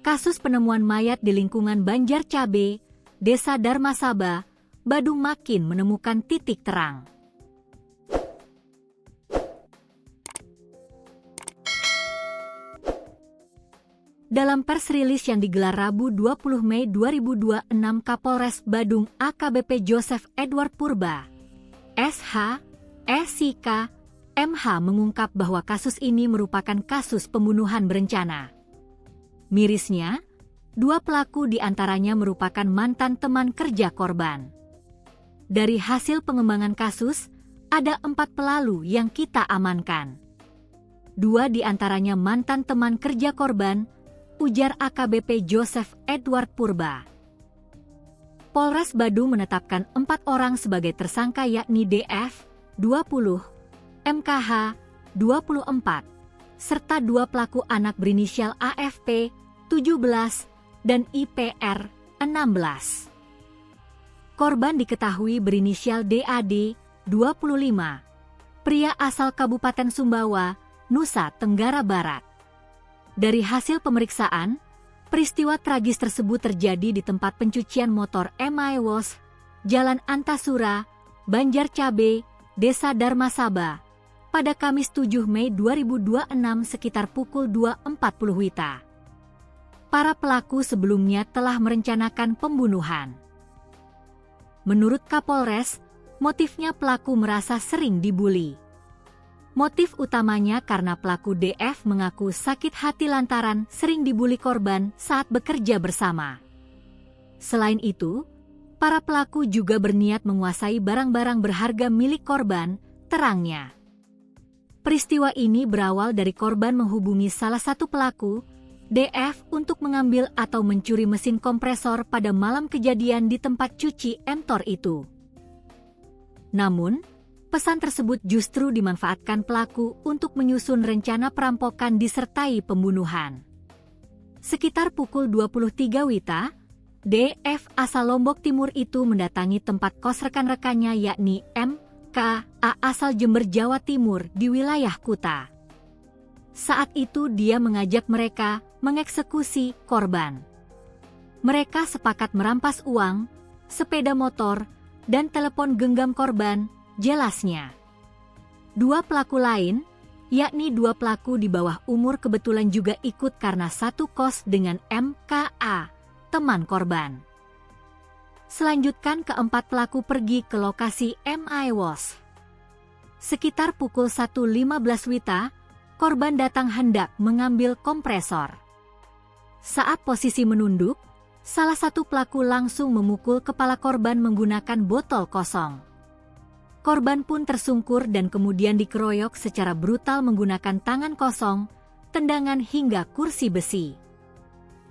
Kasus penemuan mayat di lingkungan Banjarcabe, Desa Darmasaba, Badung makin menemukan titik terang. Dalam pers rilis yang digelar Rabu 20 Mei 2026, Kapolres Badung AKBP Joseph Edward Purba, SH, SIK, MH mengungkap bahwa kasus ini merupakan kasus pembunuhan berencana. Mirisnya, 2 pelaku diantaranya merupakan mantan teman kerja korban. Dari hasil pengembangan kasus, ada 4 pelaku yang kita amankan. 2 diantaranya mantan teman kerja korban, ujar AKBP Joseph Edward Purba. Polres Badung menetapkan 4 orang sebagai tersangka yakni DF, 20, MKH, 24, serta 2 pelaku anak berinisial AFP, 17, dan IPR, 16. Korban diketahui berinisial DAD, 25, pria asal Kabupaten Sumbawa, Nusa Tenggara Barat. Dari hasil pemeriksaan, peristiwa tragis tersebut terjadi di tempat pencucian motor MI Wash, Jalan Antasura, Banjarcabe, Desa Darmasaba, pada Kamis 7 Mei 2026 sekitar pukul 2.40 WITA. Para pelaku sebelumnya telah merencanakan pembunuhan. Menurut Kapolres, motifnya pelaku merasa sering dibuli. Motif utamanya karena pelaku DF mengaku sakit hati lantaran sering dibuli korban saat bekerja bersama. Selain itu, para pelaku juga berniat menguasai barang-barang berharga milik korban, terangnya. Peristiwa ini berawal dari korban menghubungi salah satu pelaku, DF, untuk mengambil atau mencuri mesin kompresor pada malam kejadian di tempat cuci motor itu. Namun, pesan tersebut justru dimanfaatkan pelaku untuk menyusun rencana perampokan disertai pembunuhan. Sekitar pukul 23 WITA, DF asal Lombok Timur itu mendatangi tempat kos rekan-rekannya yakni MKA asal Jember, Jawa Timur di wilayah Kuta. Saat itu dia mengajak mereka mengeksekusi korban. Mereka sepakat merampas uang, sepeda motor, dan telepon genggam korban, jelasnya. 2 pelaku lain, yakni 2 pelaku di bawah umur kebetulan juga ikut karena satu kos dengan MKA, teman korban. Selanjutnya keempat pelaku pergi ke lokasi MI Wash. Sekitar pukul 1.15 WITA, korban datang hendak mengambil kompresor. Saat posisi menunduk, salah satu pelaku langsung memukul kepala korban menggunakan botol kosong. Korban pun tersungkur dan kemudian dikeroyok secara brutal menggunakan tangan kosong, tendangan hingga kursi besi.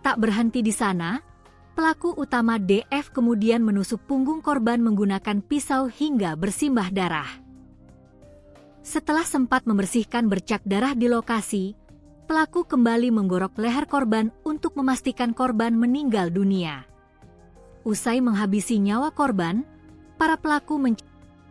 Tak berhenti di sana, pelaku utama DF kemudian menusuk punggung korban menggunakan pisau hingga bersimbah darah. Setelah sempat membersihkan bercak darah di lokasi, pelaku kembali menggorok leher korban untuk memastikan korban meninggal dunia. Usai menghabisi nyawa korban, para pelaku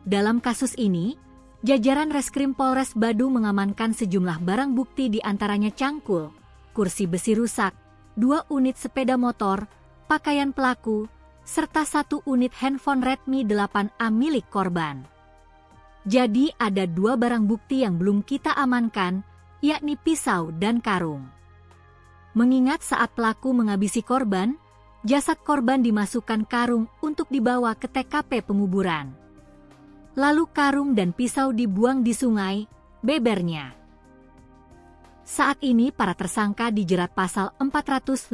dalam kasus ini, jajaran Reskrim Polres Badung mengamankan sejumlah barang bukti diantaranya cangkul, kursi besi rusak, 2 unit sepeda motor, pakaian pelaku, serta 1 unit handphone Redmi 8A milik korban. Jadi ada 2 barang bukti yang belum kita amankan, yakni pisau dan karung. Mengingat saat pelaku menghabisi korban, jasad korban dimasukkan karung untuk dibawa ke TKP penguburan. Lalu karung dan pisau dibuang di sungai, bebernya. Saat ini para tersangka dijerat pasal 459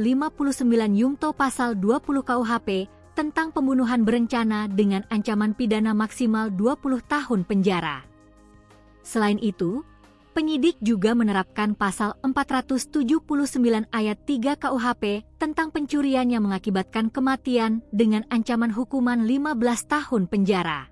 Yungto pasal 20 KUHP tentang pembunuhan berencana dengan ancaman pidana maksimal 20 tahun penjara. Selain itu, penyidik juga menerapkan pasal 479 ayat 3 KUHP tentang pencurian yang mengakibatkan kematian dengan ancaman hukuman 15 tahun penjara.